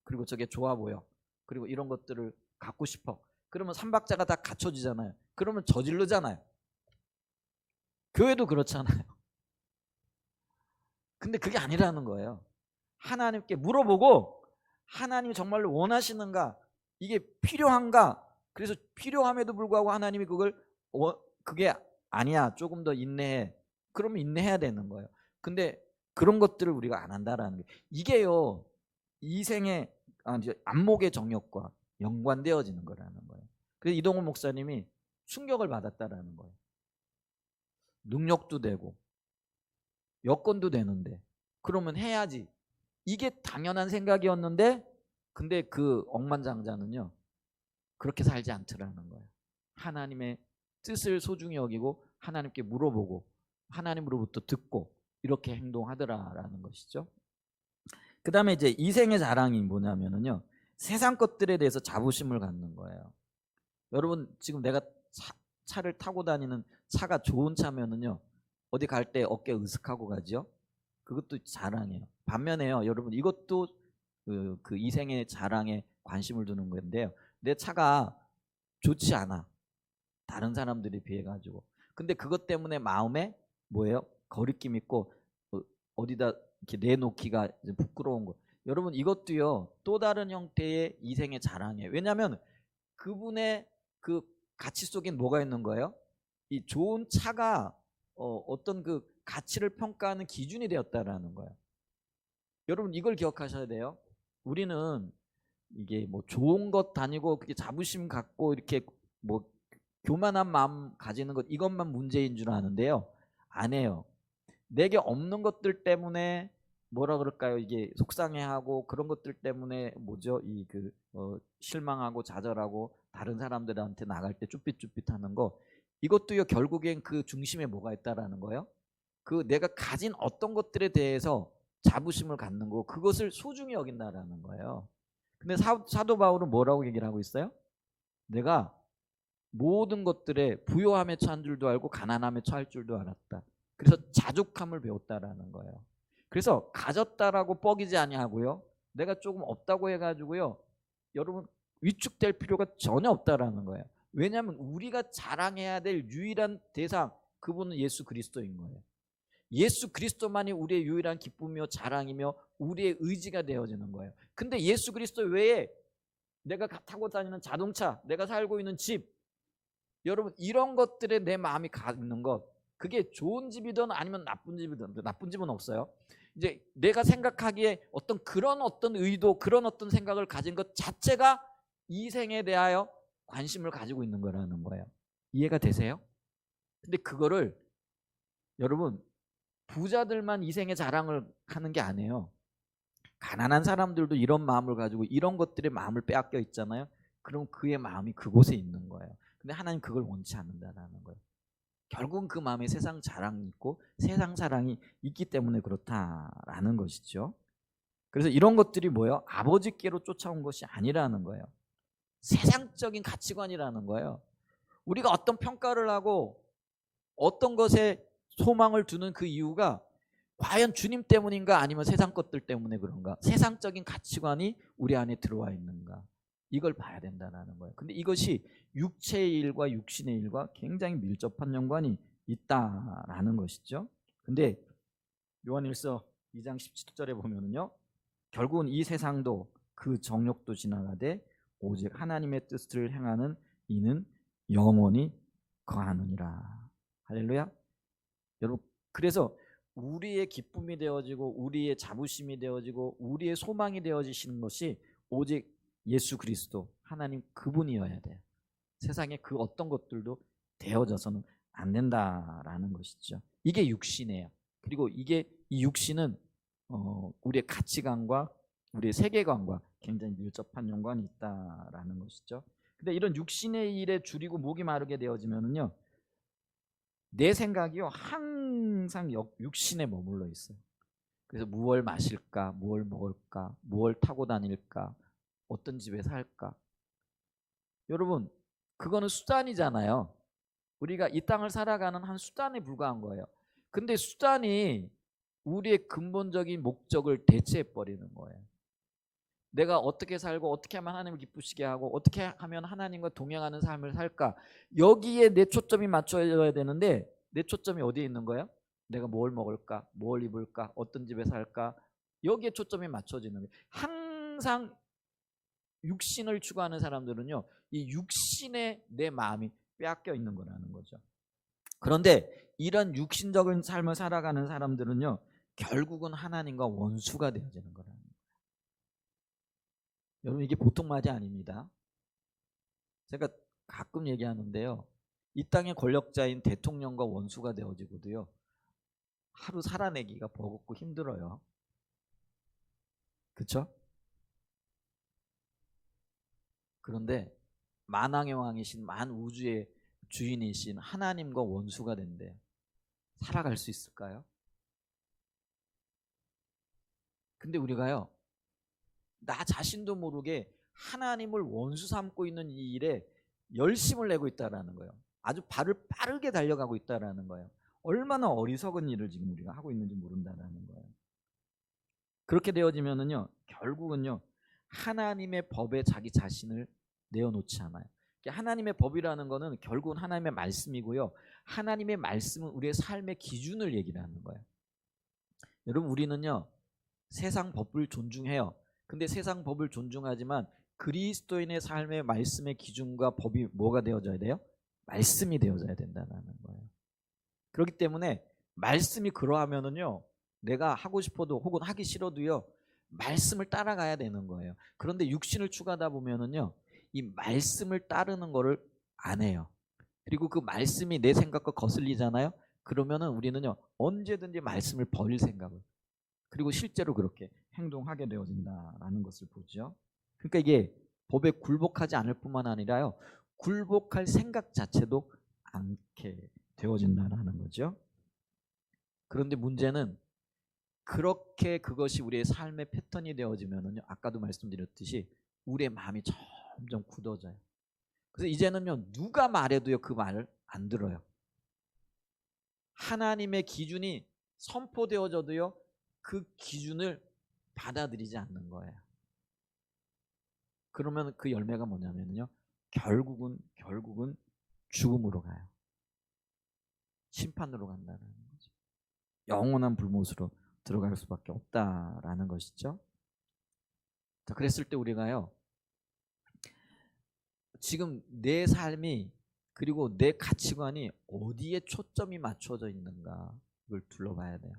그리고 저게 좋아 보여, 그리고 이런 것들을 갖고 싶어, 그러면 삼박자가 다 갖춰지잖아요. 그러면 저질르잖아요. 교회도 그렇잖아요. 근데 그게 아니라는 거예요. 하나님께 물어보고 하나님이 정말로 원하시는가, 이게 필요한가, 그래서 필요함에도 불구하고 하나님이 그걸 그게 아니야, 조금 더 인내해, 그러면 인내해야 되는 거예요. 근데 그런 것들을 우리가 안 한다라는 게, 이게요 이생의 안목의 정욕과 연관되어지는 거라는 거예요. 그래서 이동훈 목사님이 충격을 받았다라는 거예요. 능력도 되고 여건도 되는데 그러면 해야지, 이게 당연한 생각이었는데, 근데 그 억만장자는요 그렇게 살지 않더라는 거예요. 하나님의 뜻을 소중히 여기고 하나님께 물어보고 하나님으로부터 듣고 이렇게 행동하더라라는 것이죠. 그 다음에 이제 이생의 자랑이 뭐냐면요, 세상 것들에 대해서 자부심을 갖는 거예요. 여러분, 지금 내가 차를 타고 다니는 차가 좋은 차면은요, 어디 갈 때 어깨 으슥하고 가죠. 그것도 자랑이에요. 반면에요, 여러분, 이것도 그 이생의 자랑에 관심을 두는 건데요, 내 차가 좋지 않아, 다른 사람들에 비해 가지고. 근데 그것 때문에 마음에 뭐예요? 거리낌 있고 어디다 이렇게 내놓기가 부끄러운 거. 여러분, 이것도요 또 다른 형태의 이생의 자랑이에요. 왜냐하면 그분의 그 가치 속엔 뭐가 있는 거예요? 이 좋은 차가 어떤 그 가치를 평가하는 기준이 되었다라는 거예요. 여러분 이걸 기억하셔야 돼요. 우리는 이게 뭐 좋은 것 다니고 그게 자부심 갖고 이렇게 뭐 교만한 마음 가지는 것 이것만 문제인 줄 아는데요. 아니에요. 내게 없는 것들 때문에 뭐라 그럴까요? 이게 속상해하고 그런 것들 때문에 뭐죠? 이 그 실망하고 좌절하고 다른 사람들한테 나갈 때 쭈삣쭈삣하는 거 이것도요 결국엔 그 중심에 뭐가 있다라는 거예요? 그 내가 가진 어떤 것들에 대해서 자부심을 갖는 거 그것을 소중히 여긴다라는 거예요. 근데 사도 바울은 뭐라고 얘기를 하고 있어요? 내가 모든 것들에 부요함에 처한 줄도 알고 가난함에 처할 줄도 알았다. 그래서 자족함을 배웠다라는 거예요. 그래서 가졌다라고 뻐기지 아니하고요. 내가 조금 없다고 해가지고요. 여러분 위축될 필요가 전혀 없다라는 거예요. 왜냐하면 우리가 자랑해야 될 유일한 대상 그분은 예수 그리스도인 거예요. 예수 그리스도만이 우리의 유일한 기쁨이며 자랑이며 우리의 의지가 되어지는 거예요. 근데 예수 그리스도 외에 내가 타고 다니는 자동차, 내가 살고 있는 집, 여러분 이런 것들에 내 마음이 가 있는 것 그게 좋은 집이든 아니면 나쁜 집이든 나쁜 집은 없어요. 이제 내가 생각하기에 그런 어떤 의도 그런 어떤 생각을 가진 것 자체가 이 생에 대하여 관심을 가지고 있는 거라는 거예요. 이해가 되세요? 근데 그거를 여러분 부자들만 이 생에 자랑을 하는 게 아니에요. 가난한 사람들도 이런 마음을 가지고 이런 것들의 마음을 빼앗겨 있잖아요. 그럼 그의 마음이 그곳에 있는 거예요. 근데 하나님 그걸 원치 않는다라는 거예요. 결국은 그 마음에 세상 자랑이 있고 세상 사랑이 있기 때문에 그렇다라는 것이죠. 그래서 이런 것들이 뭐예요? 아버지께로 쫓아온 것이 아니라는 거예요. 세상적인 가치관이라는 거예요. 우리가 어떤 평가를 하고 어떤 것에 소망을 두는 그 이유가 과연 주님 때문인가 아니면 세상 것들 때문에 그런가? 세상적인 가치관이 우리 안에 들어와 있는가? 이걸 봐야 된다는 거예요. 근데 이것이 육체의 일과 육신의 일과 굉장히 밀접한 연관이 있다라는 것이죠. 근데 요한일서 2장 17절에 보면은요. 결국은 이 세상도 그 정욕도 지나가되 오직 하나님의 뜻을 행하는 이는 영원히 거하느니라. 할렐루야. 여러분 그래서 우리의 기쁨이 되어지고 우리의 자부심이 되어지고 우리의 소망이 되어지시는 것이 오직 예수 그리스도 하나님 그분이어야 돼요. 세상에 그 어떤 것들도 되어져서는 안 된다라는 것이죠. 이게 육신이에요. 그리고 이 육신은 우리의 가치관과 우리의 세계관과 굉장히 밀접한 연관이 있다라는 것이죠. 근데 이런 육신의 일에 줄이고 목이 마르게 되어지면은요. 내 생각이요 항상 육신에 머물러 있어요. 그래서 무얼 마실까, 무얼 먹을까, 무얼 타고 다닐까, 어떤 집에 살까. 여러분 그거는 수단이잖아요. 우리가 이 땅을 살아가는 한 수단에 불과한 거예요. 근데 수단이 우리의 근본적인 목적을 대체해버리는 거예요. 내가 어떻게 살고 어떻게 하면 하나님을 기쁘시게 하고 어떻게 하면 하나님과 동행하는 삶을 살까, 여기에 내 초점이 맞춰져야 되는데 내 초점이 어디에 있는 거예요? 내가 뭘 먹을까, 뭘 입을까, 어떤 집에 살까, 여기에 초점이 맞춰지는 거예요. 항상 육신을 추구하는 사람들은요 이 육신에 내 마음이 빼앗겨 있는 거라는 거죠. 그런데 이런 육신적인 삶을 살아가는 사람들은요 결국은 하나님과 원수가 되어지는 거라는 거예요. 여러분 이게 보통 말이 아닙니다. 제가 가끔 얘기하는데요. 이 땅의 권력자인 대통령과 원수가 되어지고도요. 하루 살아내기가 버겁고 힘들어요. 그렇죠? 그런데 만왕의 왕이신 만우주의 주인이신 하나님과 원수가 된대. 살아갈 수 있을까요? 근데 우리가요. 나 자신도 모르게 하나님을 원수 삼고 있는 이 일에 열심을 내고 있다는 거예요. 아주 발을 빠르게 달려가고 있다는 거예요. 얼마나 어리석은 일을 지금 우리가 하고 있는지 모른다는 거예요. 그렇게 되어지면은요 결국은요 하나님의 법에 자기 자신을 내어놓지 않아요. 하나님의 법이라는 거는 결국은 하나님의 말씀이고요. 하나님의 말씀은 우리의 삶의 기준을 얘기를 하는 거예요. 여러분 우리는요 세상 법을 존중해요. 근데 세상 법을 존중하지만 그리스도인의 삶의 말씀의 기준과 법이 뭐가 되어져야 돼요? 말씀이 되어져야 된다는 거예요. 그렇기 때문에 말씀이 그러하면은요, 내가 하고 싶어도 혹은 하기 싫어도요, 말씀을 따라가야 되는 거예요. 그런데 육신을 추구하다 보면은요, 이 말씀을 따르는 거를 안 해요. 그리고 그 말씀이 내 생각과 거슬리잖아요. 그러면은 우리는요, 언제든지 말씀을 버릴 생각을, 그리고 실제로 그렇게 행동하게 되어진다라는 것을 보죠. 그러니까 이게 법에 굴복하지 않을 뿐만 아니라요, 굴복할 생각 자체도 않게 되어진다라는 거죠. 그런데 문제는 그렇게 그것이 우리의 삶의 패턴이 되어지면은요, 아까도 말씀드렸듯이 우리의 마음이 점점 굳어져요. 그래서 이제는요, 누가 말해도요, 그 말을 안 들어요. 하나님의 기준이 선포되어져도요, 그 기준을 받아들이지 않는 거예요. 그러면 그 열매가 뭐냐면요, 결국은 죽음으로 가요. 심판으로 간다는 거죠. 영원한 불못으로 들어갈 수밖에 없다라는 것이죠. 자, 그랬을 때 우리가요, 지금 내 삶이, 그리고 내 가치관이 어디에 초점이 맞춰져 있는가, 이걸 둘러봐야 돼요.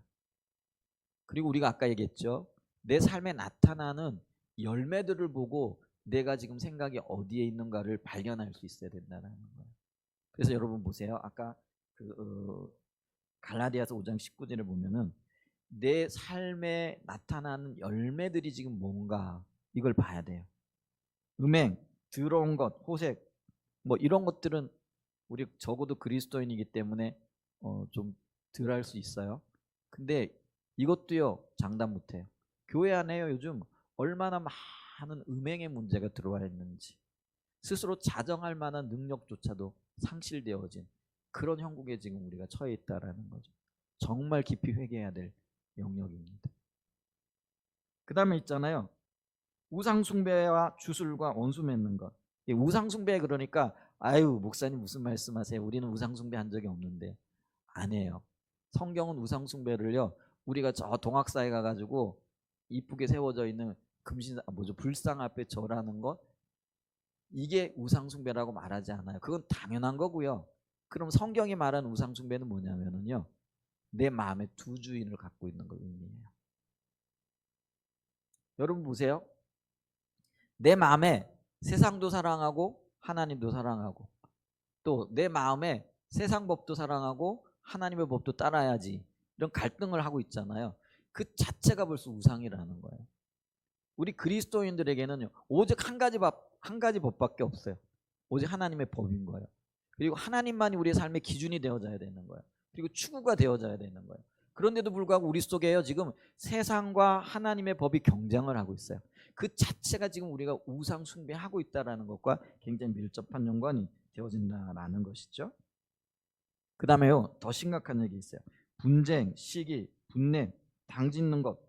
그리고 우리가 아까 얘기했죠, 내 삶에 나타나는 열매들을 보고 내가 지금 생각이 어디에 있는가를 발견할 수 있어야 된다는 거예요. 그래서 여러분 보세요. 아까 갈라디아서 5장 19절을 보면은 내 삶에 나타나는 열매들이 지금 뭔가, 이걸 봐야 돼요. 음행, 더러운 것, 호색, 뭐 이런 것들은 우리 적어도 그리스도인이기 때문에 좀 덜 할 수 있어요. 근데 이것도요, 장담 못해요. 교회 안에요, 요즘 얼마나 많은 음행의 문제가 들어와 있는지, 스스로 자정할 만한 능력조차도 상실되어진 그런 형국에 지금 우리가 처해 있다라는 거죠. 정말 깊이 회개해야 될 영역입니다. 그 다음에 있잖아요, 우상숭배와 주술과 원수 맺는 것. 우상숭배, 그러니까 아유 목사님 무슨 말씀하세요, 우리는 우상숭배 한 적이 없는데. 안 해요. 성경은 우상숭배를요, 우리가 저 동학사에 가가지고 이쁘게 세워져 있는 불상 앞에 절하는 것, 이게 우상숭배라고 말하지 않아요. 그건 당연한 거고요. 그럼 성경이 말하는 우상숭배는 뭐냐면요, 내 마음에 두 주인을 갖고 있는 걸 의미해요. 여러분 보세요. 내 마음에 세상도 사랑하고 하나님도 사랑하고, 또 내 마음에 세상 법도 사랑하고 하나님의 법도 따라야지, 이런 갈등을 하고 있잖아요. 그 자체가 벌써 우상이라는 거예요. 우리 그리스도인들에게는 오직 한 가지 법밖에 없어요. 오직 하나님의 법인 거예요. 그리고 하나님만이 우리의 삶의 기준이 되어져야 되는 거예요. 그리고 추구가 되어져야 되는 거예요. 그런데도 불구하고 우리 속에요, 지금 세상과 하나님의 법이 경쟁을 하고 있어요. 그 자체가 지금 우리가 우상 숭배하고 있다는 것과 굉장히 밀접한 연관이 되어진다라는 것이죠. 그 다음에요, 더 심각한 얘기 있어요. 분쟁, 시기, 분냄, 당짓는 것,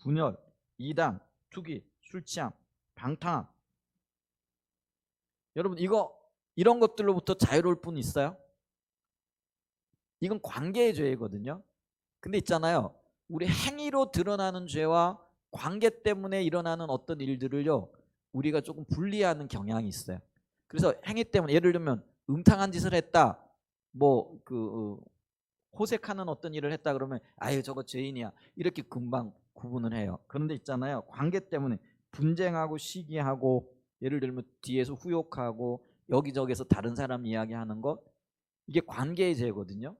분열, 이단, 투기, 술 취함, 방탕함. 여러분 이런 것들로부터 자유로울 분 있어요? 이건 관계의 죄거든요. 근데 있잖아요, 우리 행위로 드러나는 죄와 관계 때문에 일어나는 어떤 일들을요, 우리가 조금 분리하는 경향이 있어요. 그래서 행위 때문에, 예를 들면 음탕한 짓을 했다, 호색하는 어떤 일을 했다 그러면 아유 저거 죄인이야, 이렇게 금방 구분을 해요. 그런데 있잖아요, 관계 때문에 분쟁하고 시기하고, 예를 들면 뒤에서 후욕하고 여기저기서 다른 사람 이야기하는 것, 이게 관계의 죄거든요.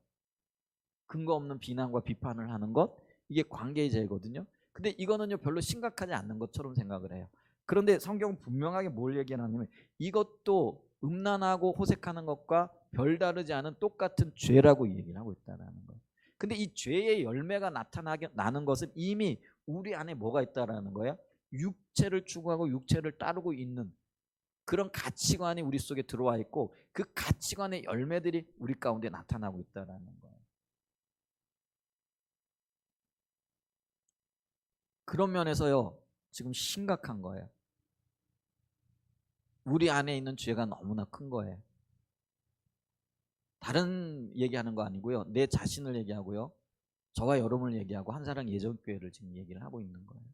근거 없는 비난과 비판을 하는 것, 이게 관계의 죄거든요. 근데 이거는요, 별로 심각하지 않는 것처럼 생각을 해요. 그런데 성경은 분명하게 뭘 얘기하냐면, 이것도 음란하고 호색하는 것과 별다르지 않은 똑같은 죄라고 얘기를 하고 있다는 거예요. 근데 이 죄의 열매가 나는 것은 이미 우리 안에 뭐가 있다라는 거예요? 육체를 추구하고 육체를 따르고 있는 그런 가치관이 우리 속에 들어와 있고, 그 가치관의 열매들이 우리 가운데 나타나고 있다라는 거예요. 그런 면에서요, 지금 심각한 거예요. 우리 안에 있는 죄가 너무나 큰 거예요. 다른 얘기하는 거 아니고요, 내 자신을 얘기하고요, 저와 여러분을 얘기하고 한사랑 예전교회를 지금 얘기를 하고 있는 거예요.